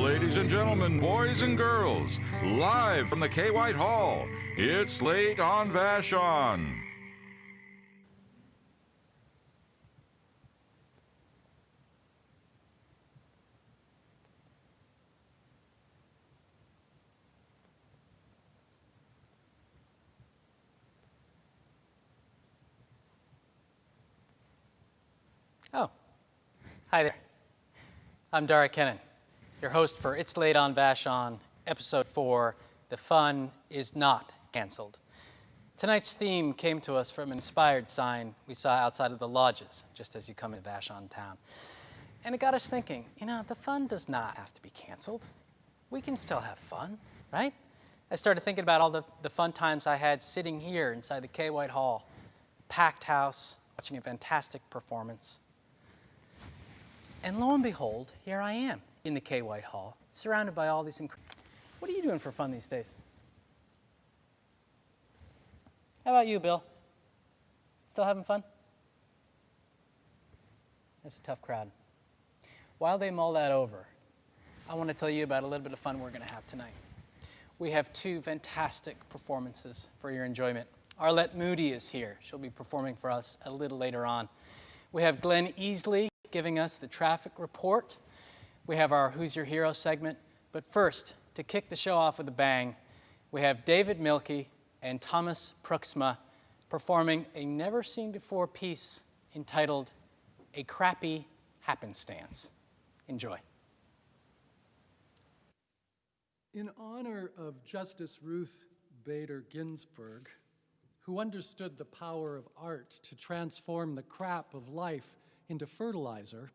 Ladies and gentlemen, boys and girls, live from the K. White Hall, it's Late on Vashon. Oh, hi there. I'm Dara Kennan, your host for It's Late on Vashon, Episode 4, The Fun is Not Canceled. Tonight's theme came to us from an inspired sign we saw outside of the lodges, just as you come into Vashon town. And it got us thinking, the fun does not have to be canceled. We can still have fun, right? I started thinking about all the fun times I had sitting here inside the K. White Hall, packed house, watching a fantastic performance. And lo and behold, here I am in the K. White Hall, surrounded by all these What are you doing for fun these days? How about you, Bill? Still having fun? That's a tough crowd. While they mull that over, I want to tell you about a little bit of fun we're going to have tonight. We have two fantastic performances for your enjoyment. Arlette Moody is here. She'll be performing for us a little later on. We have Glenn Easley giving us the traffic report. We have our Who's Your Hero segment. But first, to kick the show off with a bang, we have David Mielke and Thomas Pruxma performing a never-seen-before piece entitled A Crappy Happenstance. Enjoy. In honor of Justice Ruth Bader Ginsburg, who understood the power of art to transform the crap of life into fertilizer,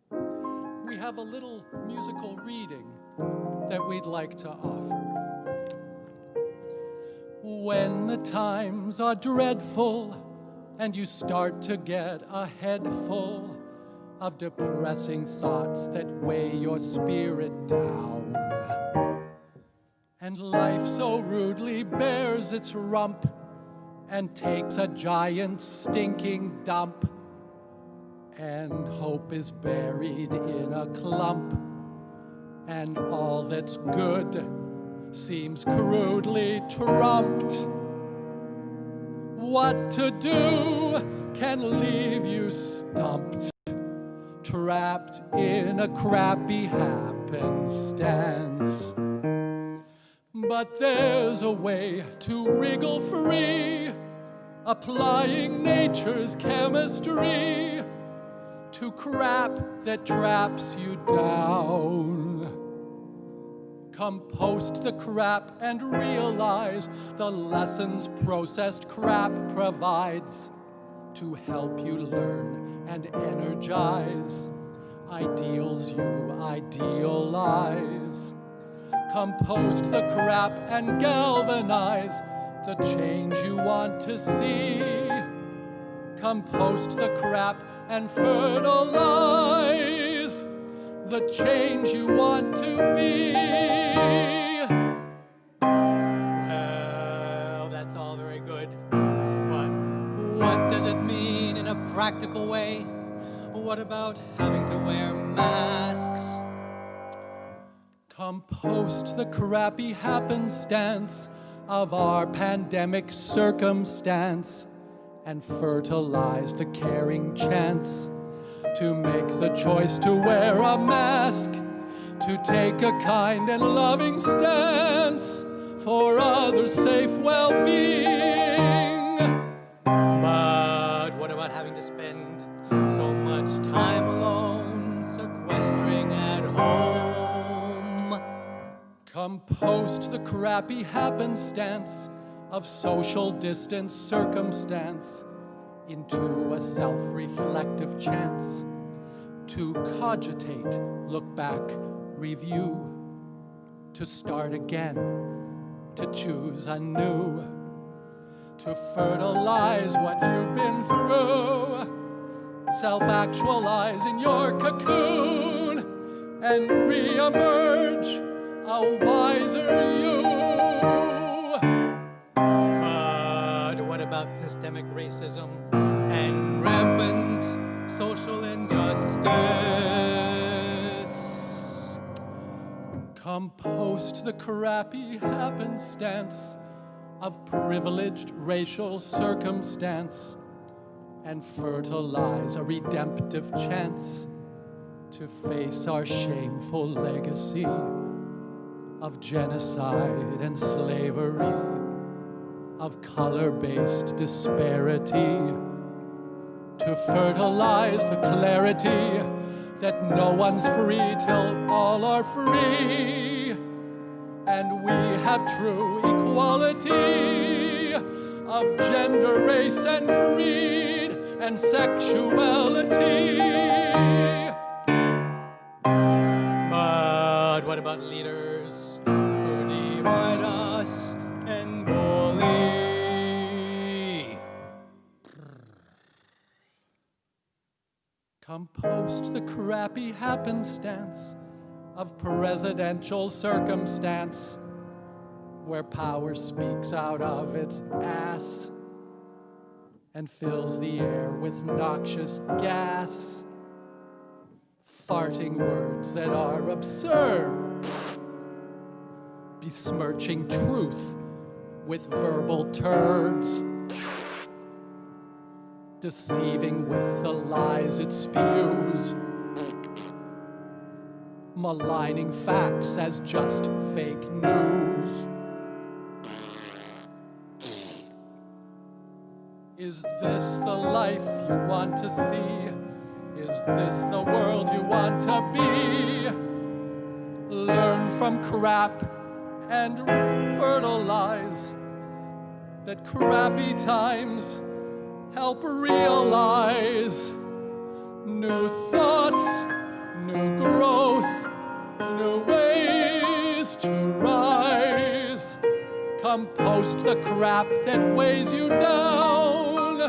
we have a little musical reading that we'd like to offer. When the times are dreadful and you start to get a head full of depressing thoughts that weigh your spirit down, and life so rudely bears its rump and takes a giant stinking dump, and hope is buried in a clump, and all that's good seems crudely trumped. What to do can leave you stumped, trapped in a crappy happenstance. But there's a way to wriggle free, applying nature's chemistry to crap that traps you down. Compost the crap and realize the lessons processed crap provides to help you learn and energize ideals you idealize. Compost the crap and galvanize the change you want to see. Compost the crap and fertilize the change you want to be. Well, that's all very good, but what does it mean in a practical way? What about having to wear masks? Compost the crappy happenstance of our pandemic circumstance and fertilize the caring chance to make the choice to wear a mask, to take a kind and loving stance for others' safe well-being. But what about having to spend so much time alone, sequestering at home? Compost the crappy happenstance of social distance circumstance into a self-reflective chance to cogitate, look back, review, to start again, to choose anew, to fertilize what you've been through, self-actualize in your cocoon, and re-emerge a wiser you. about systemic racism and rampant social injustice. Compost the crappy happenstance of privileged racial circumstance and fertilize a redemptive chance to face our shameful legacy of genocide and slavery, of color-based disparity, to fertilize the clarity that no one's free till all are free, and we have true equality of gender, race, and creed, and sexuality. But what about leaders who divide us and bully? Compost the crappy happenstance of presidential circumstance where power speaks out of its ass and fills the air with noxious gas, farting words that are absurd, besmirching truth with verbal turds, deceiving with the lies it spews, maligning facts as just fake news. Is this the life you want to see? Is this the world you want to be? Learn from crap and fertilize that crappy times help realize new thoughts, new growth, new ways to rise. Compost the crap that weighs you down,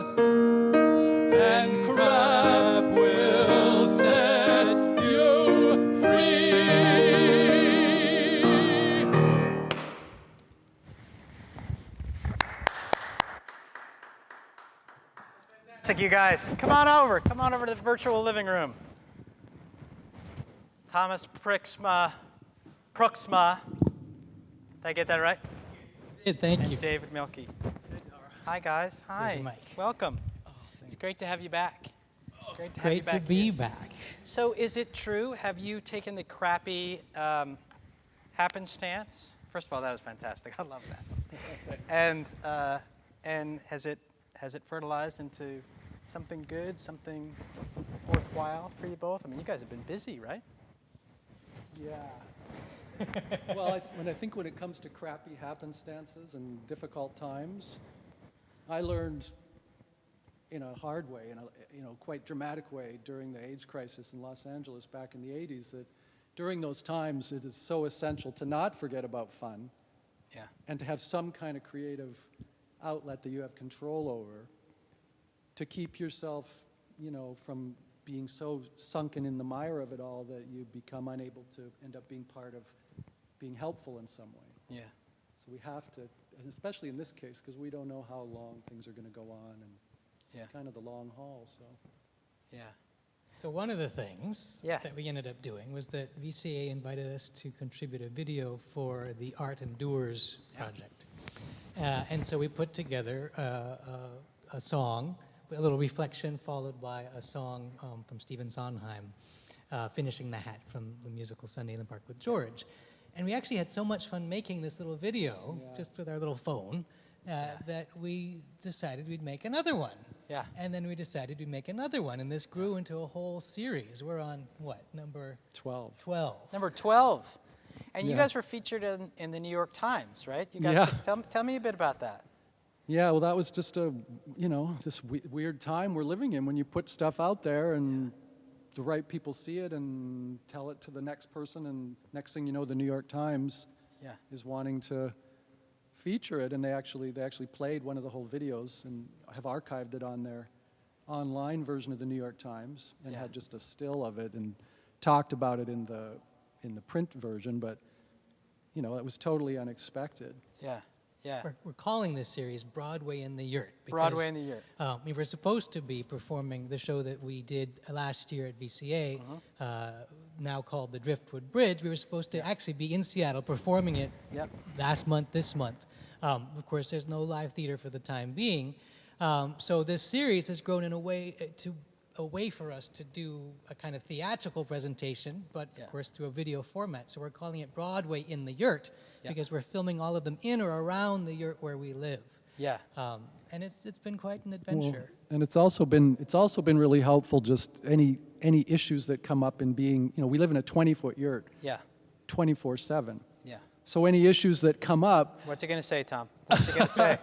and crap will set you free. Fantastic, you guys. Come on over to the virtual living room. Thomas Prixma. Did I get that right? Thank you. And David Milkey. Hi, guys. Hi. Here's Mike. Welcome. It's great to have you back. Great to have you Great back to be here. back. So is it true? Have you taken the crappy happenstance? First of all, that was fantastic. I love that. And has it fertilized into something good, something worthwhile for you both? I mean, you guys have been busy, right? Yeah. Well, when it comes to crappy happenstances and difficult times, I learned in a hard way, in a quite dramatic way during the AIDS crisis in Los Angeles back in the 80s that during those times it is so essential to not forget about fun, Yeah. and to have some kind of creative outlet that you have control over to keep yourself, from being so sunken in the mire of it all that you become unable to end up being part of being helpful in some way. Yeah. So we have to, and especially in this case, because we don't know how long things are going to go on, and it's kind of the long haul, so. Yeah. So one of the things that we ended up doing was that VCA invited us to contribute a video for the Art Endures project. And so we put together a song, a little reflection followed by a song from Stephen Sondheim, Finishing the Hat from the musical Sunday in the Park with George. And we actually had so much fun making this little video, just with our little phone, that we decided we'd make another one. Yeah. And then we decided we'd make another one, and this grew into a whole series. We're on, what, number? 12. 12. Number 12. And you Yeah. guys were featured in the New York Times, right? You got tell me a bit about that. Yeah, well, that was just this weird time we're living in when you put stuff out there and the right people see it and tell it to the next person, and next thing you know, the New York Times is wanting to feature it, and they actually played one of the whole videos and have archived it on their online version of the New York Times, and had just a still of it and talked about it in the print version, but it was totally unexpected. Yeah. Yeah. We're calling this series Broadway in the Yurt. Broadway in the Yurt. We were supposed to be performing the show that we did last year at VCA, now called the Driftwood Bridge. We were supposed to actually be in Seattle performing it last month, this month. Of course, there's no live theater for the time being. So this series has grown in a way for us to do a kind of theatrical presentation, but of course through a video format. So we're calling it Broadway in the Yurt because we're filming all of them in or around the yurt where we live. Yeah. And it's been quite an adventure. Well, and it's also been really helpful, just any issues that come up in being, we live in a 20-foot yurt. Yeah. 24/7. Yeah. So any issues that come up, What's it going to say, Tom? What's it going to say?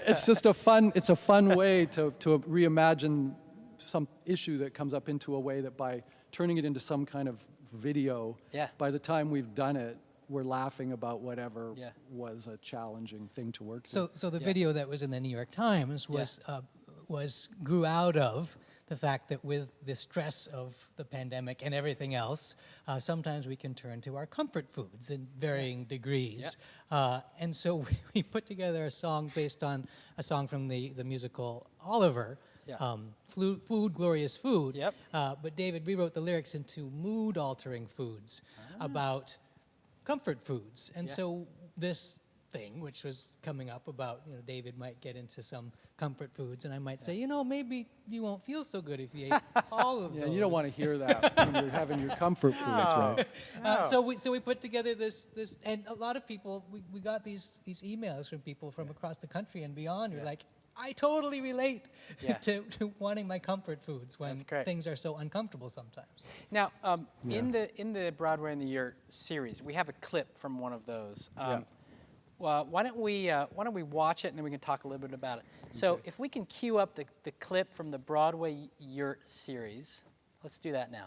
it's just a fun way to reimagine some issue that comes up into a way that by turning it into some kind of video, by the time we've done it, we're laughing about whatever was a challenging thing to work through. So the video that was in the New York Times grew out of the fact that with the stress of the pandemic and everything else, sometimes we can turn to our comfort foods in varying degrees. And so we put together a song based on a song from the musical Oliver, Food, Glorious Food. But David rewrote the lyrics into mood-altering foods about comfort foods. And so this thing, which was coming up about, David might get into some comfort foods, and I might say, maybe you won't feel so good if you ate all of those. You don't want to hear that when you're having your comfort foods, right? So we put together this, and a lot of people, we got these emails from people from across the country and beyond who are like, I totally relate to wanting my comfort foods when things are so uncomfortable sometimes. Now, in the Broadway in the Yurt series, we have a clip from one of those. Well, why don't we watch it and then we can talk a little bit about it. So if we can cue up the clip from the Broadway Yurt series, let's do that now.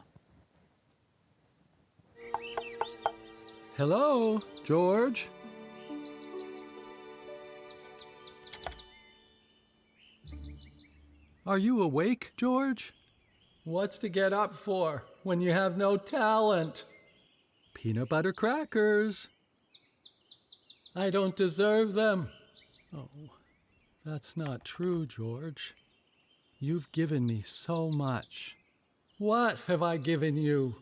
Hello, George. Are you awake, George? What's to get up for when you have no talent? Peanut butter crackers. I don't deserve them. Oh, that's not true, George. You've given me so much. What have I given you?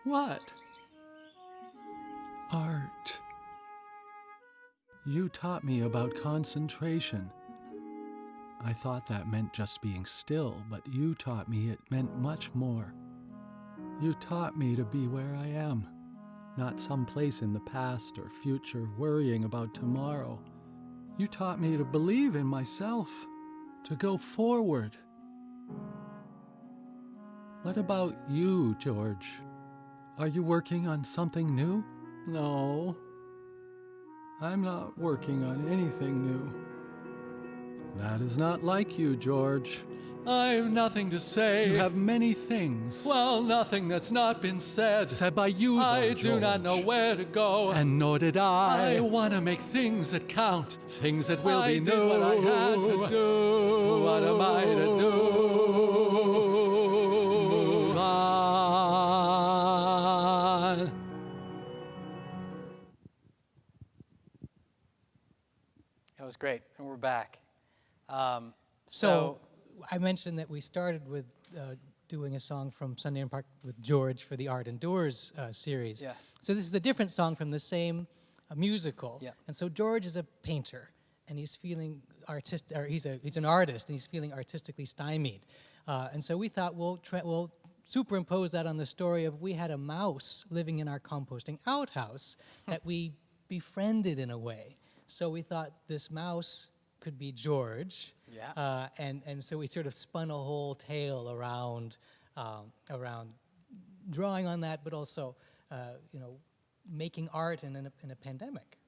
What? Art. You taught me about concentration. I thought that meant just being still, but you taught me it meant much more. You taught me to be where I am, not someplace in the past or future worrying about tomorrow. You taught me to believe in myself, to go forward. What about you, George? Are you working on something new? No, I'm not working on anything new. That is not like you, George. I have nothing to say. You have many things. Well, nothing that's not been said. Said by you, I do not know where to go. And nor did I. I want to make things that count. Things that will be new. I did what I had to do. What am I to do? Move on. That was great, and we're back. So I mentioned that we started with doing a song from Sunday in Park with George for the Art Endures series. So this is a different song from the same musical. And so George is a painter, and he's feeling artistic, or he's an artist, and he's feeling artistically stymied. And so we thought we'll superimpose that on the story of we had a mouse living in our composting outhouse that we befriended in a way. So we thought this mouse could be George, and so we sort of spun a whole tale around drawing on that, but also making art in a pandemic,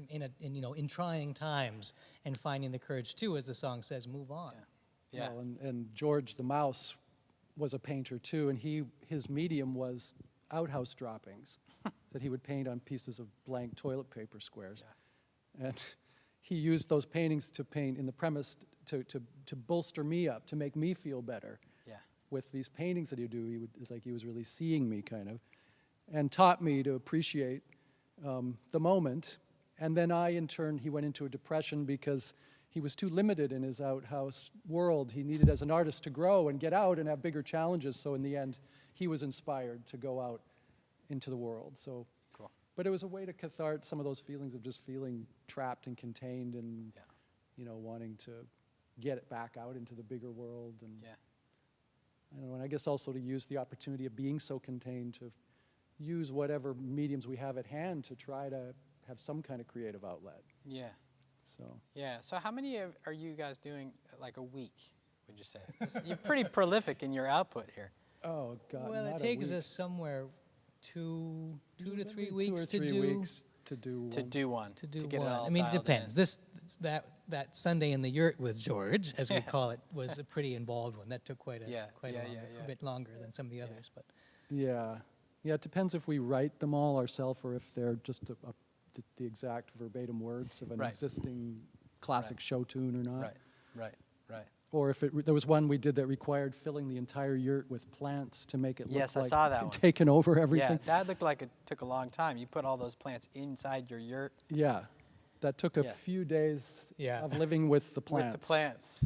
in trying times, and finding the courage to, as the song says, move on. Well, and George the mouse was a painter too, and his medium was outhouse droppings that he would paint on pieces of blank toilet paper squares, and he used those paintings to paint in the premise to bolster me up, to make me feel better. With these paintings that he would do, it's like he was really seeing me, kind of, and taught me to appreciate the moment. And then in turn, he went into a depression because he was too limited in his outhouse world. He needed, as an artist, to grow and get out and have bigger challenges. So in the end, he was inspired to go out into the world. So, cool. But it was a way to cathartic some of those feelings of just feeling trapped and contained and, wanting to get it back out into the bigger world. And I don't know, and I guess also to use the opportunity of being so contained to use whatever mediums we have at hand to try to have some kind of creative outlet. Yeah. So. Yeah. So how many are you guys doing like a week, would you say? You're pretty prolific in your output here. Oh, God. Well, it takes us somewhere two to 3 weeks to do one. To get it all I mean, it dialed depends. That Sunday in the Yurt with George, as we call it, was a pretty involved one. That took quite a bit longer than some of the others. But yeah, it depends if we write them all ourselves or if they're just the exact verbatim words of an existing classic show tune or not. Right. Or if there was one we did that required filling the entire yurt with plants to make it look Yes, I like saw that one. taken over everything. Yeah, that looked like it took a long time. You put all those plants inside your yurt. Yeah, that took a few days of living with the plants. With the plants,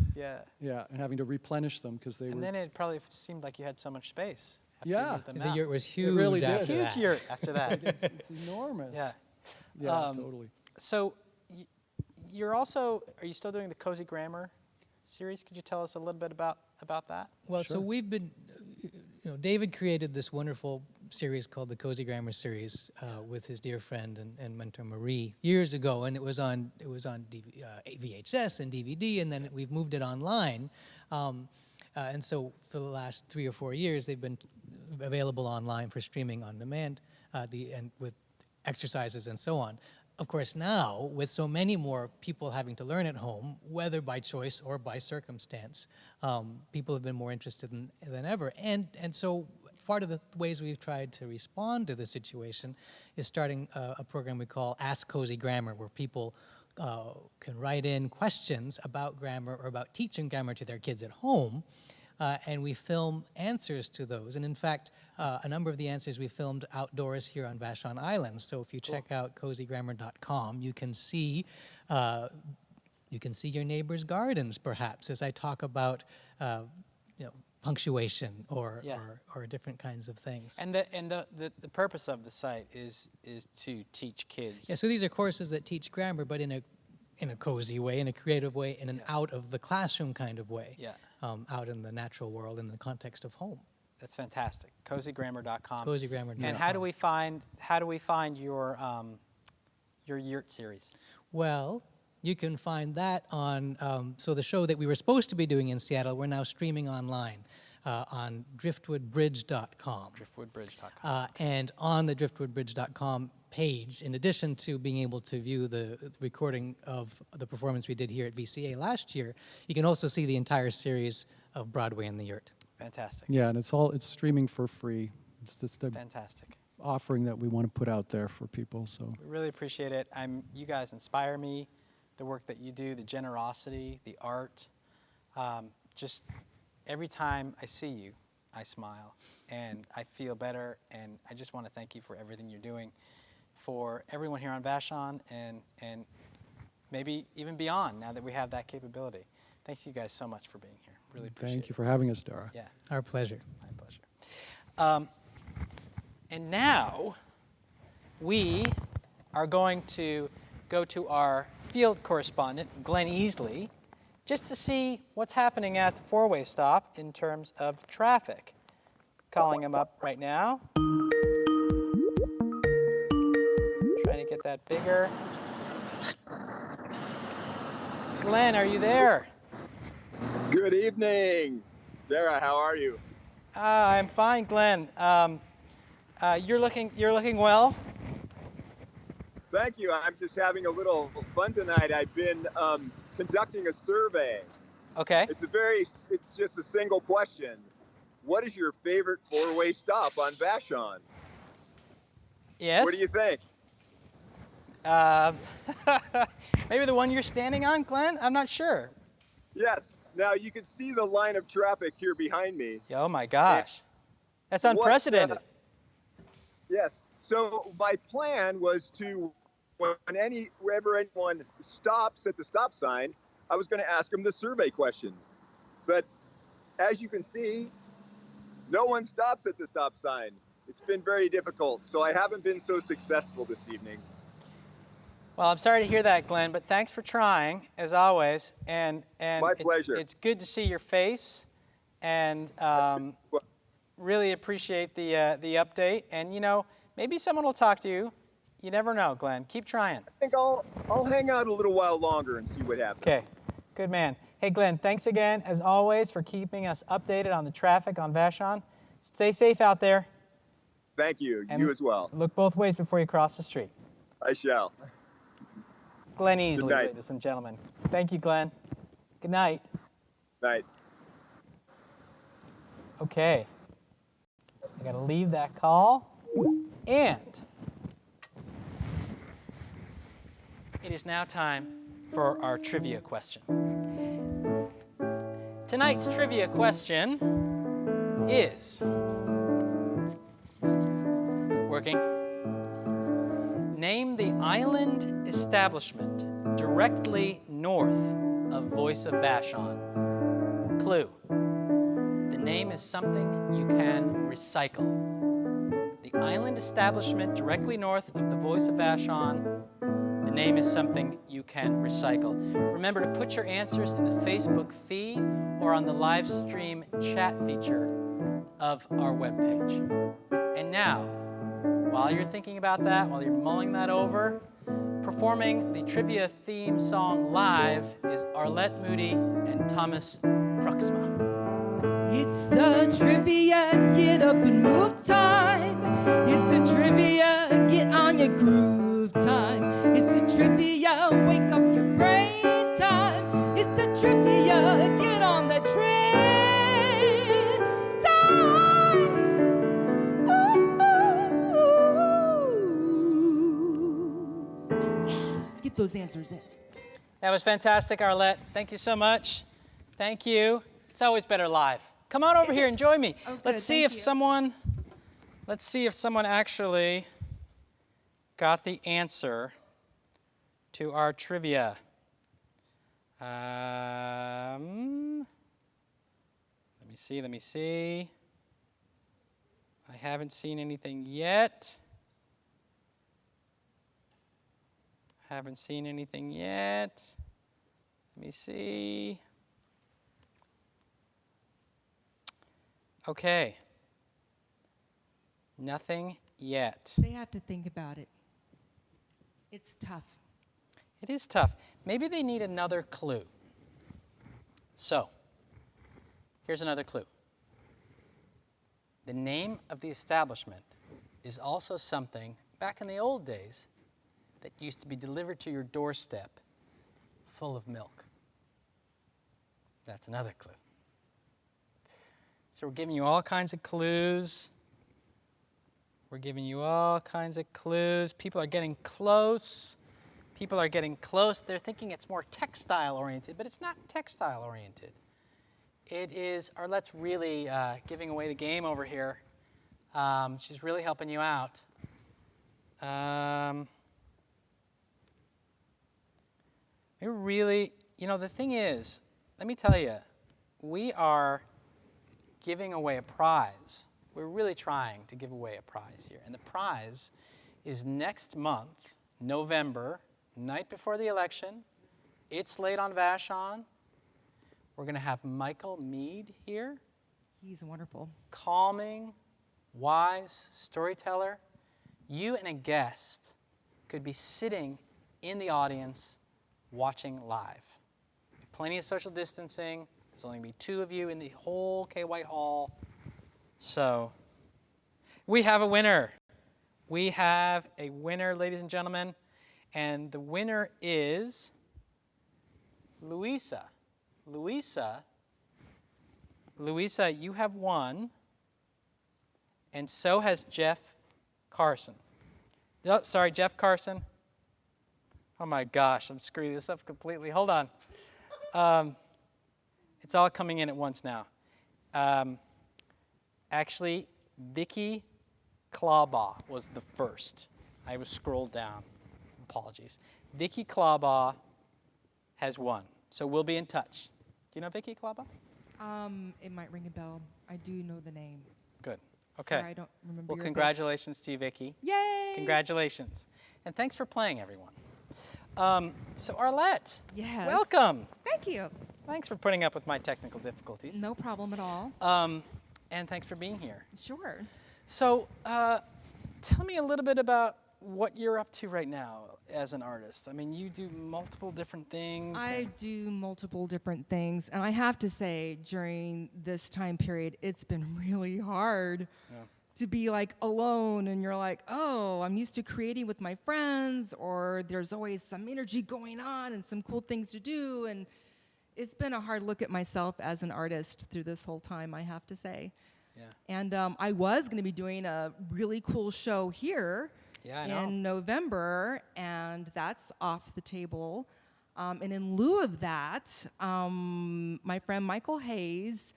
Yeah, and having to replenish them because they were... And then it probably seemed like you had so much space. Yeah. The yurt was huge. It really after did. Huge yurt after that. it's enormous. Yeah, totally. So you're also, are you still doing the Cozy Grammar series? Could you tell us a little bit about that? Well, so we've been, David created this wonderful series called the Cozy Grammar series with his dear friend and mentor Marie years ago, and it was on VHS and DVD, and then we've moved it online, and so for the last 3 or 4 years they've been available online for streaming on demand, and with exercises and so on. Of course, now, with so many more people having to learn at home, whether by choice or by circumstance, people have been more interested than ever. And so part of the ways we've tried to respond to the situation is starting a program we call Ask Cozy Grammar, where people can write in questions about grammar or about teaching grammar to their kids at home, and we film answers to those. And in fact, a number of the answers we filmed outdoors here on Vashon Island. So if you check out cozygrammar.com, you can see your neighbor's gardens, perhaps, as I talk about punctuation or different kinds of things. And the purpose of the site is to teach kids. Yeah. So these are courses that teach grammar, but in a cozy way, in a creative way, in an out of the classroom kind of way. Yeah. Out in the natural world, in the context of home. That's fantastic. Cozygrammar.com. Cozygrammar.com. And how do we find your yurt series? Well, you can find that on so the show that we were supposed to be doing in Seattle, we're now streaming online on driftwoodbridge.com. Driftwoodbridge.com. And on the driftwoodbridge.com page, in addition to being able to view the recording of the performance we did here at VCA last year, you can also see the entire series of Broadway in the Yurt. Fantastic. Yeah, and it's streaming for free. It's just a fantastic offering that we want to put out there for people. So we really appreciate it. You guys inspire me. The work that you do, the generosity, the art. Just every time I see you, I smile and I feel better. And I just want to thank you for everything you're doing for everyone here on Vashon and maybe even beyond now that we have that capability. Thanks you guys so much for being here. Really appreciate it. Thank you for having us, Dara. Yeah. Our pleasure. My pleasure. And now we are going to go to our field correspondent, Glenn Easley, just to see what's happening at the four-way stop in terms of traffic. Calling him up right now. Trying to get that bigger. Glenn, are you there? Good evening. Dara, how are you? I'm fine, Glenn. You're looking well. Thank you. I'm just having a little fun tonight. I've been conducting a survey. Okay. It's just a single question. What is your favorite four-way stop on Vashon? Yes. What do you think? Maybe the one you're standing on, Glenn? I'm not sure. Yes. Now you can see the line of traffic here behind me. Oh my gosh. That's unprecedented. Yes. So my plan was to, wherever anyone stops at the stop sign, I was going to ask them the survey question. But as you can see, no one stops at the stop sign. It's been very difficult, so I haven't been so successful this evening. Well, I'm sorry to hear that, Glenn, but thanks for trying, as always. And My pleasure. It's good to see your face, and really appreciate the update. And, you know, maybe someone will talk to you. You never know, Glenn. Keep trying. I think I'll hang out a little while longer and see what happens. Okay, good man. Hey, Glenn, thanks again, as always, for keeping us updated on the traffic on Vashon. Stay safe out there. Thank you. And you as well. Look both ways before you cross the street. I shall. Glenn Easley, Good night. ladies and gentlemen. Thank you, Glenn. Good night. Night. Okay. I got to leave that call. And it is now time for our trivia question. Tonight's trivia question is, working, name the island establishment directly north of Voice of Vashon. Clue, the name is something you can recycle. The island establishment directly north of the Voice of Vashon, the name is something you can recycle. Remember to put your answers in the Facebook feed or on the live stream chat feature of our webpage. And now, while you're thinking about that, while you're mulling that over, performing the trivia theme song live is Arlette Moody and Thomas Pruxma. It's the trivia, get up and move time. It's the trivia, get on your groove time. It's the trivia, wake up your brain time. It's the trivia, get on the train time. Ooh. Yeah, get those answers in. That was fantastic, Arlette. Thank you so much. Thank you. It's always better live. Come on over here and join me. Oh, good. Let's see if someone actually got the answer to our trivia. Let me see. I haven't seen anything yet. Let me see. Okay. Nothing yet. They have to think about it. It's tough. It is tough. Maybe they need another clue. So, here's another clue. The name of the establishment is also something, back in the old days, that used to be delivered to your doorstep full of milk. That's another clue. So we're giving you all kinds of clues. People are getting close. They're thinking it's more textile oriented, but it's not textile oriented. It is, Arlette's really giving away the game over here. She's really helping you out. The thing is, let me tell you, we are giving away a prize. We're really trying to give away a prize here. And the prize is next month, November, night before the election. It's late on Vashon. We're going to have Michael Mead here. He's wonderful. Calming, wise storyteller. You and a guest could be sitting in the audience watching live. Plenty of social distancing. There's only going to be 2 of you in the whole K. White Hall. So, we have a winner. We have a winner, ladies and gentlemen. And the winner is Louisa. Louisa, you have won. And so has Jeff Carson. Oh, sorry, Jeff Carson. Oh my gosh, I'm screwing this up completely. Hold on. It's all coming in at once now. Actually, Vicky Clawbaugh was the first. I was scrolled down. Apologies. Vicky Clawbaugh has won. So we'll be in touch. Do you know Vicky Clawbaugh? It might ring a bell. I do know the name. Good. Okay. Sorry, I don't remember Well, your congratulations to you, Vicky. Yay! Congratulations. And thanks for playing, everyone. So Arlette, Yes. welcome. Thank you. Thanks for putting up with my technical difficulties. No problem at all. And thanks for being here. Sure. So tell me a little bit about what you're up to right now as an artist. I mean, you do multiple different things. I do multiple different things, and I have to say, during this time period, it's been really hard to be like alone, and you're like, oh, I'm used to creating with my friends, or there's always some energy going on and some cool things to do, and it's been a hard look at myself as an artist through this whole time, I have to say. Yeah. And I was going to be doing a really cool show here in November, and that's off the table. And in lieu of that, my friend Michael Hayes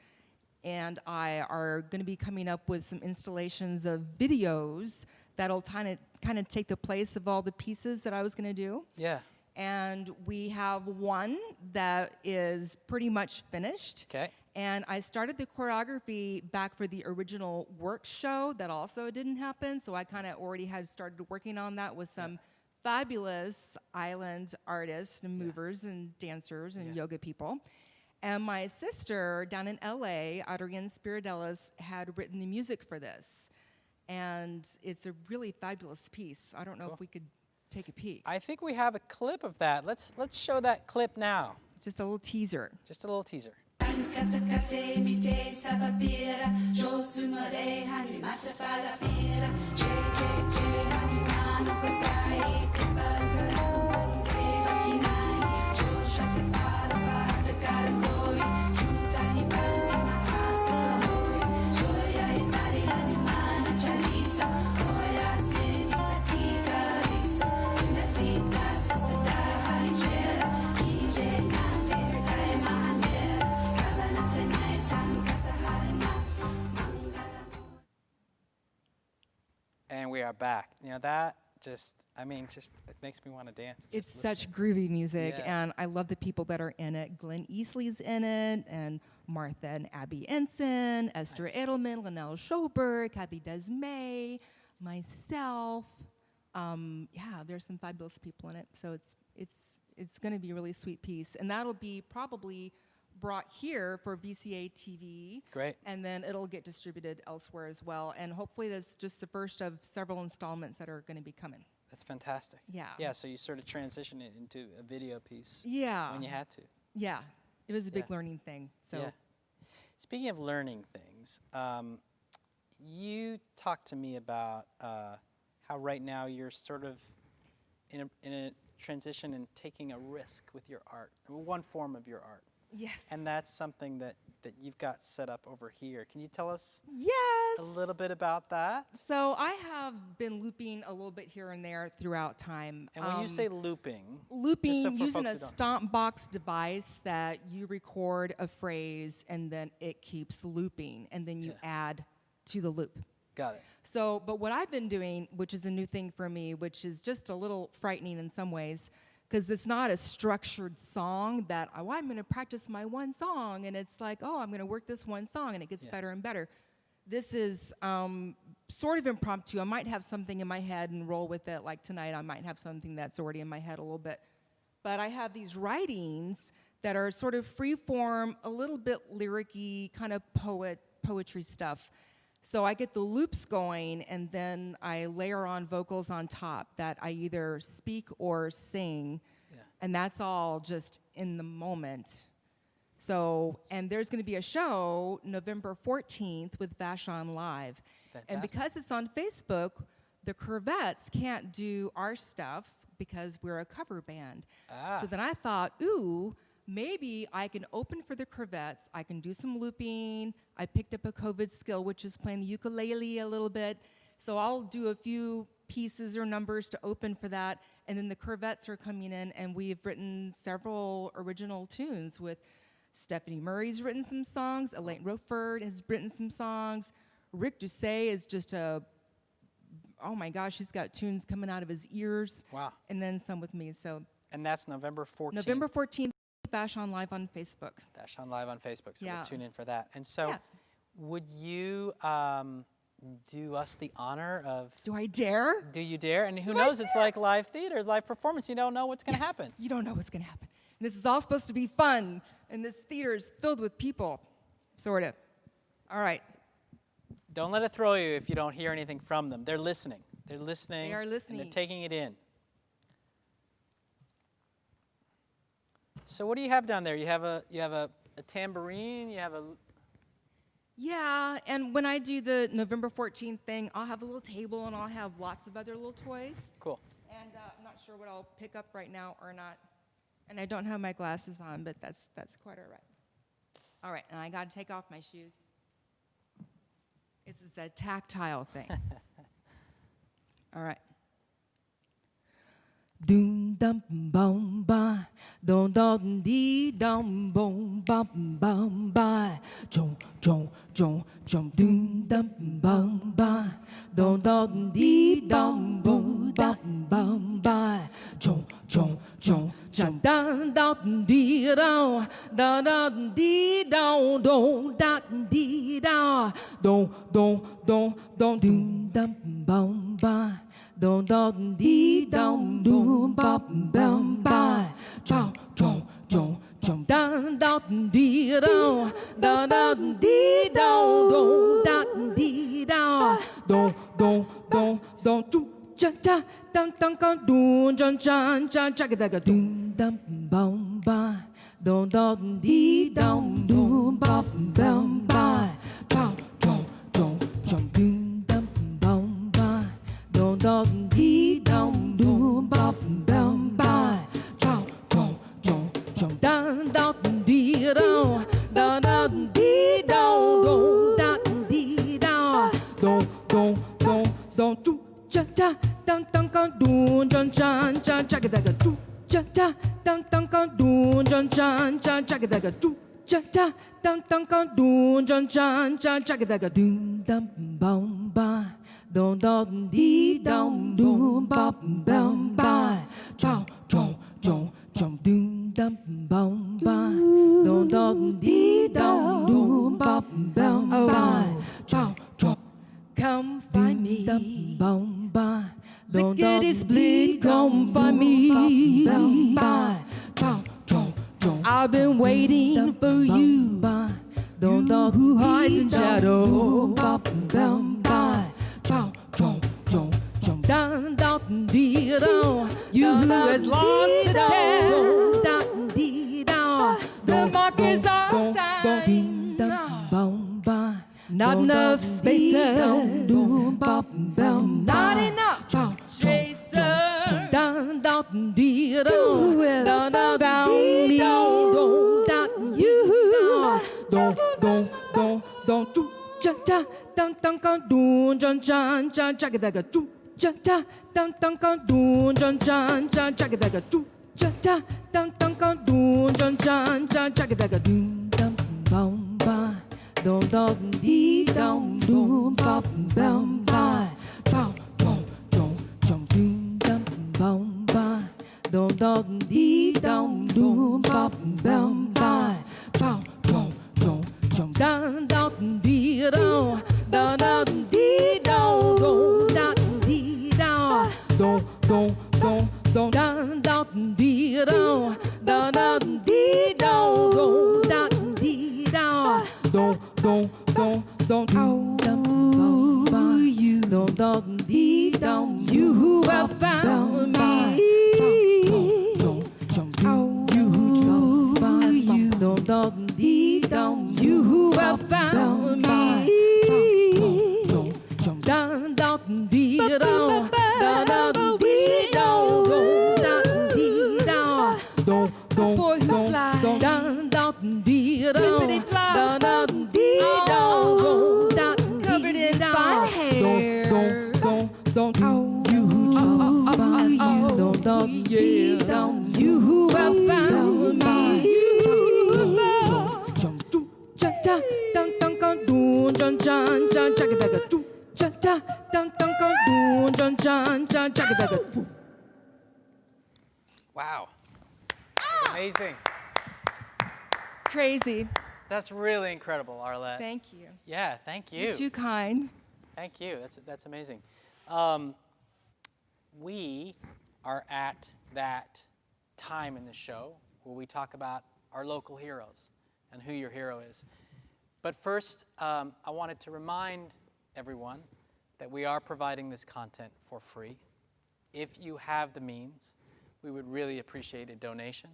and I are going to be coming up with some installations of videos that'll kind of take the place of all the pieces that I was going to do. Yeah. And we have one that is pretty much finished. Okay. And I started the choreography back for the original work show that also didn't happen. So I kind of already had started working on that with some fabulous island artists and movers and dancers and yoga people. And my sister down in LA, Adrienne Spiridelis, had written the music for this. And it's a really fabulous piece. I don't know if we could take a peek. I think we have a clip of that. Let's show that clip now. Just a little teaser. Just a little teaser. And we are back. You know, that just, I mean, just, it makes me want to dance. It's such groovy music, and I love the people that are in it. Glenn Easley's in it, and Martha and Abby Ensign, Esther Edelman, Linnell Schoberg, Kathy Desmay, myself. Yeah, there's some fabulous people in it, so it's going to be a really sweet piece, and that'll be probably brought here for VCA TV. Great. And then it'll get distributed elsewhere as well. And hopefully that's just the first of several installments that are going to be coming. That's fantastic. Yeah. Yeah, so you sort of transitioned it into a video piece. Yeah. When you had to. Yeah. It was a big learning thing. So. Yeah. Speaking of learning things, you talked to me about how right now you're sort of in a transition and taking a risk with your art, one form of your art. Yes. And that's something that you've got set up over here. Can you tell us a Yes. little bit about that? So I have been looping a little bit here and there throughout time. And when you say looping, looping, just so for using a folks who don't- stomp box device that you record a phrase and then it keeps looping and then you add to the loop. Got it. So, but what I've been doing, which is a new thing for me, which is just a little frightening in some ways, because it's not a structured song that, oh, I'm going to practice my one song, and it's like, oh, I'm going to work this one song, and it gets better and better. This is sort of impromptu. I might have something in my head and roll with it. Like tonight, I might have something that's already in my head a little bit. But I have these writings that are sort of free form, a little bit lyric-y, kind of poetry stuff. So I get the loops going, and then I layer on vocals on top that I either speak or sing, and that's all just in the moment. So, and there's going to be a show November 14th with Vashon Live. Fantastic. And because it's on Facebook, the Corvettes can't do our stuff because we're a cover band. So then I thought, ooh, maybe I can open for the Corvettes, I can do some looping. I picked up a COVID skill, which is playing the ukulele a little bit. So I'll do a few pieces or numbers to open for that. And then the Corvettes are coming in, and we've written several original tunes with Stephanie Murray's written some songs, Elaine Roford has written some songs. Rick Doucet is just a oh my gosh, he's got tunes coming out of his ears. Wow. And then some with me. So And that's November 14th. November 14th, Vashon Live on Facebook. Vashon Live on Facebook, so Yeah. we'll tune in for that. And so Yeah. would you do us the honor of... Do I dare? Do you dare? And who Do I knows, it's dare? like live theater, it's live performance. You don't know what's going to Yes, happen. You don't know what's going to happen. And this is all supposed to be fun. And this theater is filled with people, sort of. All right. Don't let it throw you if you don't hear anything from them. They're listening. They're listening. They are listening. And they're taking it in. So what do you have down there? You have a tambourine, you have a... Yeah, and when I do the November 14th thing, I'll have a little table and I'll have lots of other little toys. Cool. And I'm not sure what I'll pick up right now or not. And I don't have my glasses on, but that's quite all right. All right, and I got to take off my shoes. This is a tactile thing. All right. Doom dum bum ba, dum dum dee dum bum bum bum ba, chong chong chong chong doom dum bum ba, dum dum dee dum bum bum bum ba, chong chong chong chong dum dum dee dum dum dee dum dum dum dee dum dum doom dum bum ba. Dum dum dee dum doom bum bum ba, chong chong chong chong dum dum dee dum dee dum dum dee dum dum cha cha dum dum dum dum chan chan cha ga doom dum bum ba, dum dee dum doom bum bum ba, chong chong chong chong doom dum bum ba. Dum dee dum doom bum bum ba, chong chong chong chong dum dum dee dum dee dum dum dee dum dum cha cha dum dum dum dum chan chan cha ga do cha cha dum dum dum dum chan chan cha ga do cha cha dum dum dum dum chan chan cha ga doom dum bum ba. Dum dum dee dum doom bum bum ba, chong chong chong chong doom dum bum ba, dum dum dee dum doom bum bum ba, chong chong. Come find me, dum bum ba, dum dum dee come find me, bum ba, chong chong chong. I've been waiting for you, dum dum who hides in shadow, bum bum ba. Chong, chong, chong, chong, dum, dum, dee, dum. You who has lost the tale, dum, dee, dum. The markers of time. Not enough spaces, dum, bum, bum. Not enough spaces. Dum, dum, dee, dum. Dum, dum, found me, dum, you. Dum, dum, dum, dum, dum. Cha cha dum dum dum dum chan chan cha ga do cha cha dum dum dum dum chan chan cha ga do cha cha dum dum dum chan chan cha ga doom dum bum ba, dum dum dee dum doom bum bum ba, chong chong chong chong doom dum bum ba, dum dum dee dum doom bum bum ba, chong chong chong chong dum dum dee dum dee dum dum dee dum dum dee dum dee dum dee dum you who have found me, you who have found me. Dum dum dee dum dum dee dum the boy who flies dum dum dee dum dum dee dum covered in fine hair. You who you who have found me. Cha dum dum dum chan chan cha ga do cha cha dum dum dum Wow. That's amazing. Crazy. That's really incredible, Arlette. Thank you. Yeah, thank you. You're too kind. Thank you. That's amazing. We are at that time in the show where we talk about our local heroes and who your hero is. But first, I wanted to remind everyone that we are providing this content for free. If you have the means, we would really appreciate a donation.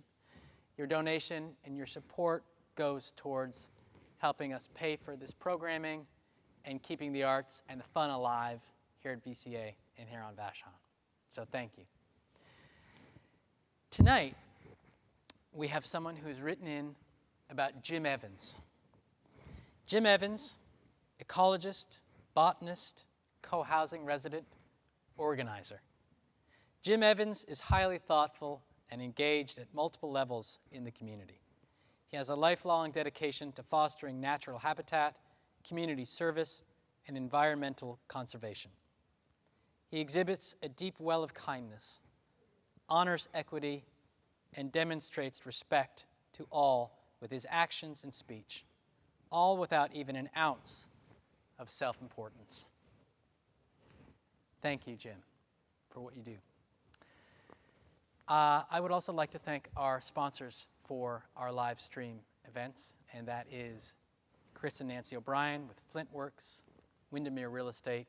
Your donation and your support goes towards helping us pay for this programming and keeping the arts and the fun alive here at VCA and here on Vashon. So thank you. Tonight, we have someone who's written in about Jim Evans. Jim Evans, ecologist, botanist, co-housing resident, organizer. Jim Evans is highly thoughtful and engaged at multiple levels in the community. He has a lifelong dedication to fostering natural habitat, community service, and environmental conservation. He exhibits a deep well of kindness, honors equity, and demonstrates respect to all with his actions and speech, all without even an ounce of self-importance. Thank you, Jim, for what you do. I would also like to thank our sponsors for our live stream events, and that is Chris and Nancy O'Brien with Flintworks, Windermere Real Estate,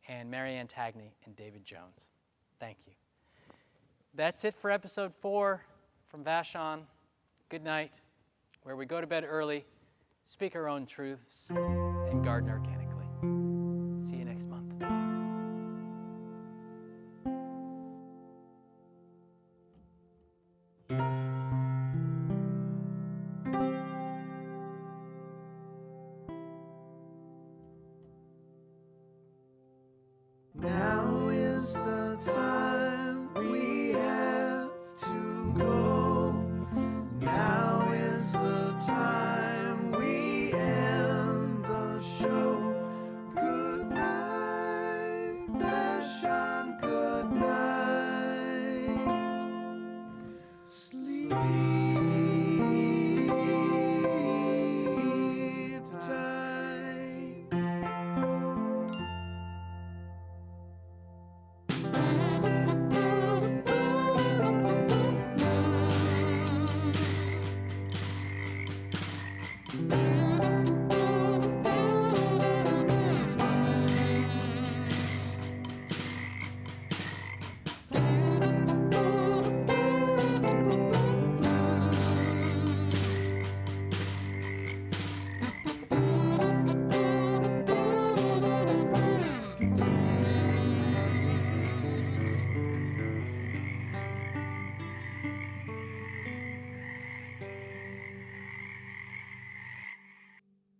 and Marianne Tagney and David Jones. Thank you. That's it for episode 4 from Vashon. Good night, where we go to bed early, speak our own truths, and garden organically. See you next month. Now is the time we have to go. Now is the time we end the show. Good night, Vashon, good night. Sleep.